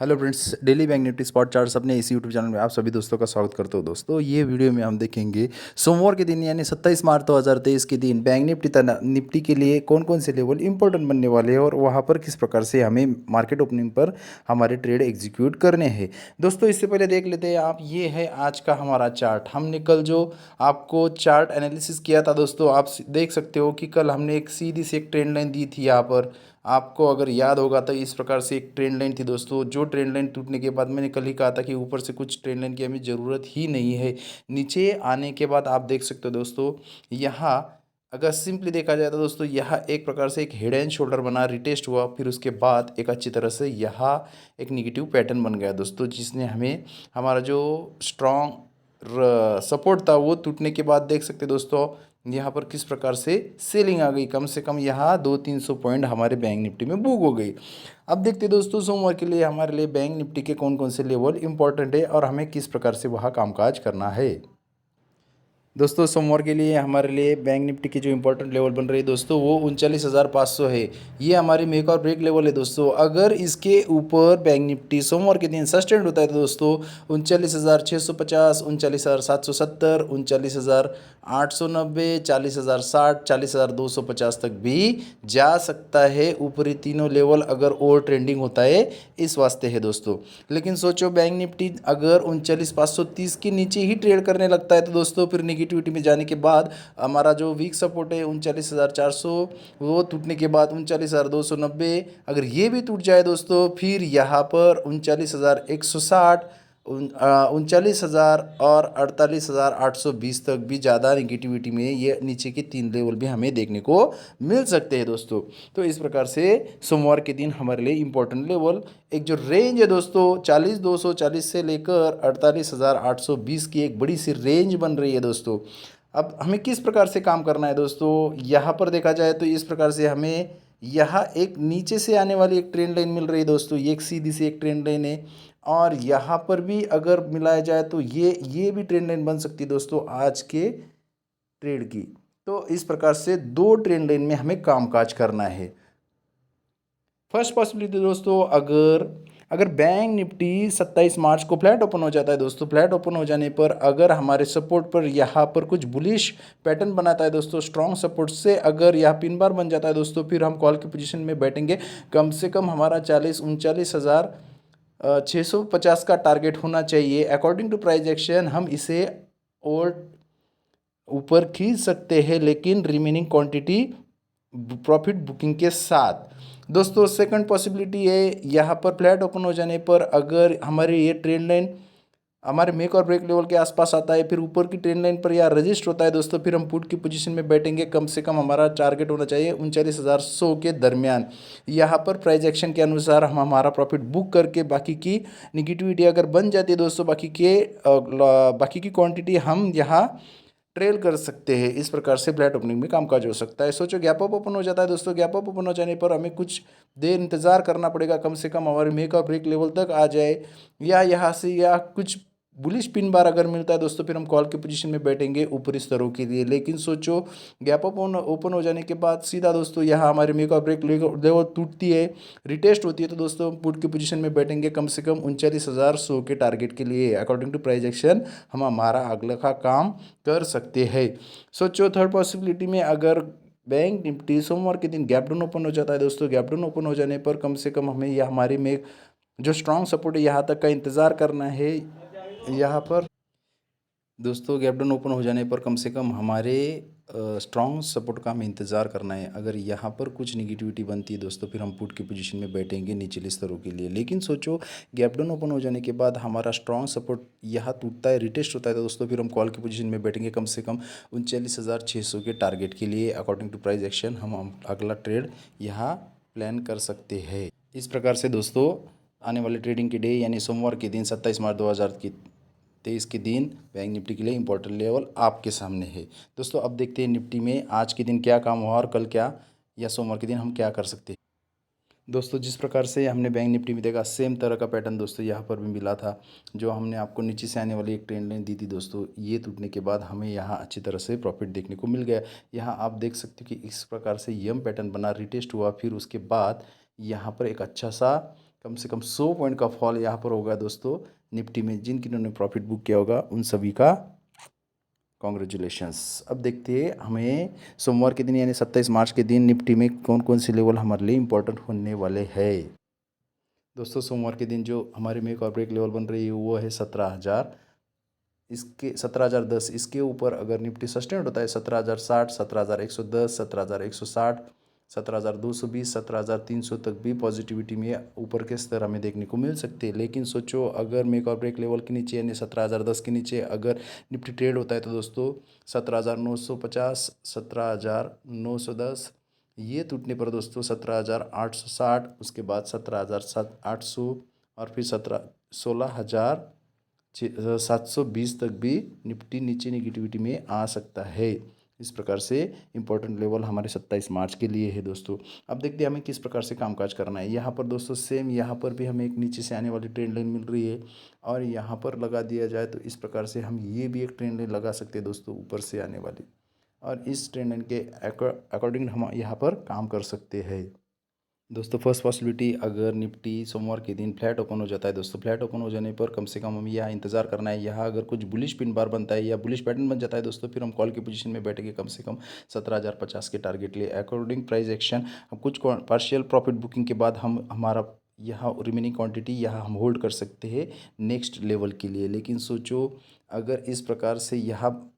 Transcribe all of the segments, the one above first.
Hello friends, daily bank Nifty spot charts अपने इसी YouTube channel में आप सभी दोस्तों का स्वागत करते हो। दोस्तों, ये वीडियो में हम देखेंगे सोमवार के दिन यानी 27 मार्च 2023 के दिन बैंक निफ्टी के लिए कौन कौन से लेवल इंपॉर्टेंट बनने वाले हैं और वहाँ पर किस प्रकार से हमें मार्केट ओपनिंग पर हमारे ट्रेड एग्जीक्यूट करने हैं। दोस्तों, इससे पहले देख लेते हैं आप, ये है आज का हमारा चार्ट। हमने कल जो आपको चार्ट एनालिसिस किया था दोस्तों, आप देख सकते हो कि कल हमने एक सीधी सी एक ट्रेंड लाइन दी थी। यहाँ पर आपको अगर याद होगा तो इस प्रकार से एक ट्रेंड लाइन थी दोस्तों, जो ट्रेंड लाइन टूटने के बाद मैंने कल ही कहा था कि ऊपर से कुछ ट्रेंड लाइन की हमें ज़रूरत ही नहीं है। नीचे आने के बाद आप देख सकते हो दोस्तों, यहाँ अगर सिंपली देखा जाए तो दोस्तों, यहाँ एक प्रकार से एक हेड एंड शोल्डर बना, रिटेस्ट हुआ, फिर उसके बाद एक अच्छी तरह से यहाँ एक निगेटिव पैटर्न बन गया दोस्तों, जिसने हमें हमारा जो स्ट्रॉन्ग सपोर्ट था वो टूटने के बाद देख सकते दोस्तों यहाँ पर किस प्रकार से सेलिंग आ गई। कम से कम यहाँ 200-300 पॉइंट हमारे बैंक निफ्टी में बुक हो गई। अब देखते हैं दोस्तों, सोमवार के लिए हमारे लिए बैंक निफ्टी के कौन कौन से लेवल इंपॉर्टेंट है और हमें किस प्रकार से वहाँ कामकाज करना है। दोस्तों, सोमवार के लिए हमारे लिए बैंक निफ्टी की जो इंपॉर्टेंट लेवल बन रही है दोस्तों, वो 39,500 है। ये हमारी मेक और ब्रेक लेवल है दोस्तों। अगर इसके ऊपर बैंक निफ्टी सोमवार के दिन सस्टेंड होता है तो दोस्तों 39,650, 39,770, 39,890, 40,060, 40,250 तक भी जा सकता है। ऊपरी तीनों लेवल अगर और ट्रेंडिंग होता है इस वास्ते है दोस्तों। लेकिन सोचो, बैंक निफ्टी अगर 39,530 के नीचे ही ट्रेड करने लगता है तो दोस्तों फिर नेगेटिविटी में जाने के बाद हमारा जो वीक सपोर्ट है 39,400, वो टूटने के बाद 39,290, अगर ये भी टूट जाए दोस्तों फिर यहाँ पर 39,160, 39,000 और 48,820 तक भी ज़्यादा निगेटिविटी में ये नीचे के तीन लेवल भी हमें देखने को मिल सकते हैं दोस्तों। तो इस प्रकार से सोमवार के दिन हमारे लिए इंपॉर्टेंट लेवल एक जो रेंज है दोस्तों 40,240 से लेकर 48,820 की एक बड़ी सी रेंज बन रही है दोस्तों। अब हमें किस प्रकार से काम करना है दोस्तों, यहाँ पर देखा जाए तो इस प्रकार से हमें यहाँ एक नीचे से आने वाली एक ट्रेंड लाइन मिल रही है दोस्तों, ये एक सीधी सी एक ट्रेंड लाइन है। और यहाँ पर भी अगर मिलाया जाए तो ये भी ट्रेंड लाइन बन सकती है दोस्तों आज के ट्रेड की। तो इस प्रकार से दो ट्रेंड लाइन में हमें कामकाज करना है। फर्स्ट पॉसिबिलिटी दोस्तों, अगर अगर बैंक निफ्टी 27 मार्च को फ्लैट ओपन हो जाता है दोस्तों, फ्लैट ओपन हो जाने पर अगर हमारे सपोर्ट पर यहाँ पर कुछ बुलिश पैटर्न बनाता है दोस्तों, स्ट्रॉन्ग सपोर्ट से अगर यह पिन बार बन जाता है दोस्तों, फिर हम कॉल की पोजीशन में बैठेंगे। कम से कम हमारा 39,650 का टारगेट होना चाहिए। अकॉर्डिंग टू प्राइस एक्शन हम इसे और ऊपर खींच सकते हैं, लेकिन रिमेनिंग क्वांटिटी प्रॉफिट बुकिंग के साथ। दोस्तों, सेकंड पॉसिबिलिटी है, यहाँ पर फ्लैट ओपन हो जाने पर अगर हमारे ये ट्रेंड लाइन हमारे मेक और ब्रेक लेवल के आसपास आता है, फिर ऊपर की ट्रेंड लाइन पर या रजिस्ट होता है दोस्तों, फिर हम पुट की पोजीशन में बैठेंगे। कम से कम हमारा टारगेट होना चाहिए 39,100 के दरमियान। यहाँ पर प्राइस एक्शन के अनुसार हम हमारा प्रॉफिट बुक करके बाकी की निगेटिविटी अगर बन जाती है दोस्तों, बाकी की क्वांटिटी हम यहाँ ट्रेल कर सकते हैं। इस प्रकार से फ्लैट ओपनिंग में कामकाज हो सकता है। सोचो, गैप अप ओपन हो जाता है दोस्तों, गैप अप ओपन हो जाने पर हमें कुछ देर इंतज़ार करना पड़ेगा, कम से कम हमारे मेक और ब्रेक लेवल तक आ जाए, या यहाँ से या कुछ बुलिश पिन बार अगर मिलता है दोस्तों, फिर हम कॉल की पोजीशन में बैठेंगे ऊपरी स्तरों के लिए। लेकिन सोचो, गैप अप ओपन हो जाने के बाद सीधा दोस्तों यहाँ हमारे मेक और ब्रेक लेवल टूटती है, रिटेस्ट होती है, तो दोस्तों पुट की पोजीशन में बैठेंगे कम से कम 39,100 के टारगेट के लिए। अकॉर्डिंग टू प्राइस एक्शन हम हमारा अगला का काम कर सकते हैं। सोचो, थर्ड पॉसिबिलिटी में अगर बैंक निफ्टी सोमवार के दिन गैप डाउन ओपन हो जाता है दोस्तों, गैप डाउन ओपन हो जाने पर कम से कम हमें यह हमारी में जो स्ट्रांग सपोर्ट है यहाँ तक का इंतज़ार करना है। यहाँ पर दोस्तों गैप डाउन ओपन हो जाने पर कम से कम हमारे स्ट्रॉन्ग सपोर्ट का हमें इंतज़ार करना है। अगर यहाँ पर कुछ निगेटिविटी बनती है दोस्तों, फिर हम पुट की पोजीशन में बैठेंगे निचले स्तरों के लिए। लेकिन सोचो, गैप डाउन ओपन हो जाने के बाद हमारा स्ट्रॉन्ग सपोर्ट यहाँ टूटता है, रिटेस्ट होता है, तो दोस्तों फिर हम कॉल की पोजीशन में बैठेंगे कम से कम 39,600 के टारगेट के लिए। अकॉर्डिंग टू प्राइस एक्शन हम अगला ट्रेड यहाँ प्लान कर सकते हैं। इस प्रकार से दोस्तों आने वाले ट्रेडिंग के डे यानी सोमवार के दिन 27 मार्च 2023 के दिन बैंक निफ्टी के लिए इंपॉर्टेंट लेवल आपके सामने है। दोस्तों, अब देखते हैं निफ्टी में आज के दिन क्या काम हुआ और कल क्या या सोमवार के दिन हम क्या कर सकते हैं। दोस्तों, जिस प्रकार से हमने बैंक निफ्टी में देखा, सेम तरह का पैटर्न दोस्तों यहाँ पर भी मिला था। जो हमने आपको नीचे से आने वाली एक ट्रेंड लाइन दी थी दोस्तों, ये टूटने के बाद हमें यहाँ अच्छी तरह से प्रॉफिट देखने को मिल गया। यहाँ आप देख सकते हो कि इस प्रकार से यम पैटर्न बना, रिटेस्ट हुआ, फिर उसके बाद यहाँ पर एक अच्छा सा कम से कम 100 पॉइंट का फॉल यहाँ पर होगा दोस्तों निफ्टी में। जिन किन्होंने प्रॉफिट बुक किया होगा उन सभी का कॉन्ग्रेचुलेशंस। अब देखते हैं हमें सोमवार के दिन यानी 27 मार्च के दिन निफ्टी में कौन कौन से लेवल हमारे लिए इंपॉर्टेंट होने वाले हैं। दोस्तों सोमवार के दिन जो हमारे में कॉर्पोरेट लेवल बन रही है वो है 17,000, इसके 17,010। इसके ऊपर अगर निफ्टी सस्टेन होता है 17,060, 17,110, 17,160, 17,220, 17,300 तक भी पॉजिटिविटी में ऊपर के स्तर हमें देखने को मिल सकते हैं। लेकिन सोचो अगर मेक और ब्रेक लेवल के नीचे यानी 17,010 के नीचे अगर निफ्टी ट्रेड होता है तो दोस्तों 17,950, 17,910 ये टूटने पर दोस्तों 17,860, उसके बाद 17,800 और फिर 16,720 तक भी निफ्टी नीचे निगेटिविटी में आ सकता है। इस प्रकार से इंपॉर्टेंट लेवल हमारे 27 मार्च के लिए है दोस्तों। अब देखते हैं हमें किस प्रकार से कामकाज करना है। यहाँ पर दोस्तों सेम यहाँ पर भी हमें एक नीचे से आने वाली ट्रेंड लाइन मिल रही है और यहाँ पर लगा दिया जाए तो इस प्रकार से हम ये भी एक ट्रेंड लाइन लगा सकते हैं दोस्तों ऊपर से आने वाली, और इस ट्रेंड लाइन के अकॉर्डिंग हम यहाँ पर काम कर सकते हैं दोस्तों। फर्स्ट पॉसिबिलिटी अगर निफ्टी सोमवार के दिन फ्लैट ओपन हो जाता है दोस्तों, फ्लैट ओपन हो जाने पर कम से कम हमें यहाँ इंतजार करना है। यहाँ अगर कुछ बुलिश पिन बार बनता है या बुलिश पैटर्न बन जाता है दोस्तों फिर हम कॉल की पोजीशन में बैठेंगे कम से कम 17,050 के टारगेट लिए अकॉर्डिंग प्राइस एक्शन। हम कुछ पार्शियल प्रॉफिट बुकिंग के बाद हम हमारा यहाँ रिमेनिंग क्वांटिटी यहाँ हम होल्ड कर सकते हैं नेक्स्ट लेवल के लिए। लेकिन सोचो अगर इस प्रकार से यहाँ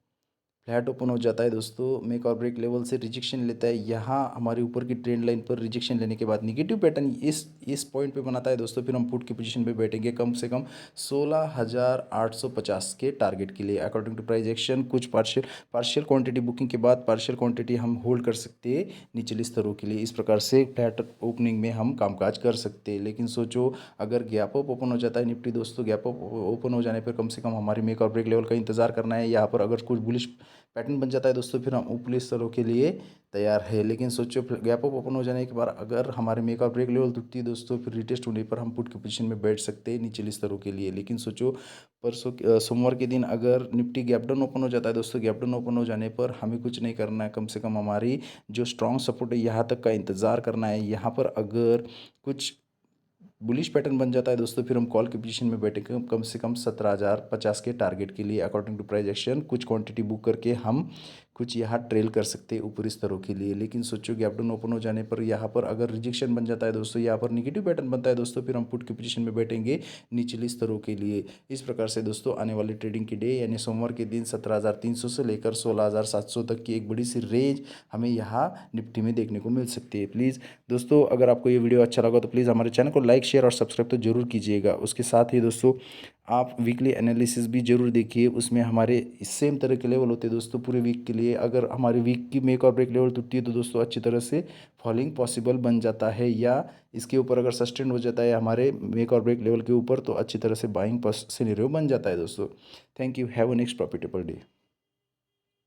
फ्लैट ओपन हो जाता है दोस्तों, मेक और ब्रेक लेवल से रिजेक्शन लेता है, यहाँ हमारे ऊपर की ट्रेंड लाइन पर रिजेक्शन लेने के बाद नेगेटिव पैटर्न इस पॉइंट पे बनाता है दोस्तों, फिर हम पुट की पोजीशन पे बैठेंगे कम से कम 16,850 के टारगेट के लिए अकॉर्डिंग टू प्राइस एक्शन। कुछ पार्शियल क्वांटिटी बुकिंग के बाद पार्शियल क्वांटिटी हम होल्ड कर सकते हैं निचले स्तरों के लिए। इस प्रकार से फ्लैट ओपनिंग में हम कामकाज कर सकते हैं। लेकिन सोचो अगर गैप अप ओपन हो जाता है निफ्टी दोस्तों, गैप अप ओपन हो जाने पर कम से कम हमारी मेक और ब्रेक लेवल का इंतजार करना है। यहाँ पर अगर कुछ बुलिश पैटर्न बन जाता है दोस्तों फिर हम ऊपरी स्तरों के लिए तैयार है। लेकिन सोचो गैप अप ओपन हो जाने के बाद अगर हमारे मेक और ब्रेक लेवल टूटती है दोस्तों फिर रिटेस्ट होने पर हम पुट की पोजीशन में बैठ सकते हैं निचले स्तरों के लिए। लेकिन सोचो सोमवार के दिन अगर निफ्टी गैप डाउन ओपन हो जाता है दोस्तों, गैप डाउन ओपन हो जाने पर हमें कुछ नहीं करना है, कम से कम हमारी जो स्ट्रॉन्ग सपोर्ट है यहाँ तक का इंतज़ार करना है। यहाँ पर अगर कुछ बुलिश पैटर्न बन जाता है दोस्तों फिर हम कॉल की पोजीशन में बैठेंगे कम से कम 17,050 के टारगेट के लिए अकॉर्डिंग टू प्राइस एक्शन। कुछ क्वांटिटी बुक करके हम कुछ यहाँ ट्रेल कर सकते हैं ऊपरी स्तरों के लिए। लेकिन सोचो गैप डाउन ओपन हो जाने पर यहाँ पर अगर रिजेक्शन बन जाता है दोस्तों, यहाँ पर निगेटिव पैटर्न बनता है दोस्तों फिर हम पुट की पोजीशन में बैठेंगे निचली स्तरों के लिए। इस प्रकार से दोस्तों आने वाली ट्रेडिंग के डे यानी सोमवार के दिन 17,300 से लेकर 16,700 तक की एक बड़ी सी रेंज हमें यहाँ निफ्टी में देखने को मिल सकती है। प्लीज़ दोस्तों अगर आपको ये वीडियो अच्छा लगा तो प्लीज़ हमारे चैनल को लाइक शेयर और सब्सक्राइब तो जरूर कीजिएगा। उसके साथ ही दोस्तों आप वीकली एनालिसिस भी जरूर देखिए, उसमें हमारे सेम तरह के लेवल होते हैं दोस्तों पूरे वीक के लिए। अगर हमारे वीक की मेक और ब्रेक लेवल टूटती है तो दोस्तों अच्छी तरह से फॉलिंग पॉसिबल बन जाता है, या इसके ऊपर अगर सस्टेन हो जाता है हमारे मेक और ब्रेक लेवल के ऊपर तो अच्छी तरह से बाइंग सिनेरियो बन जाता है दोस्तों। Thank you, have a next profitable day.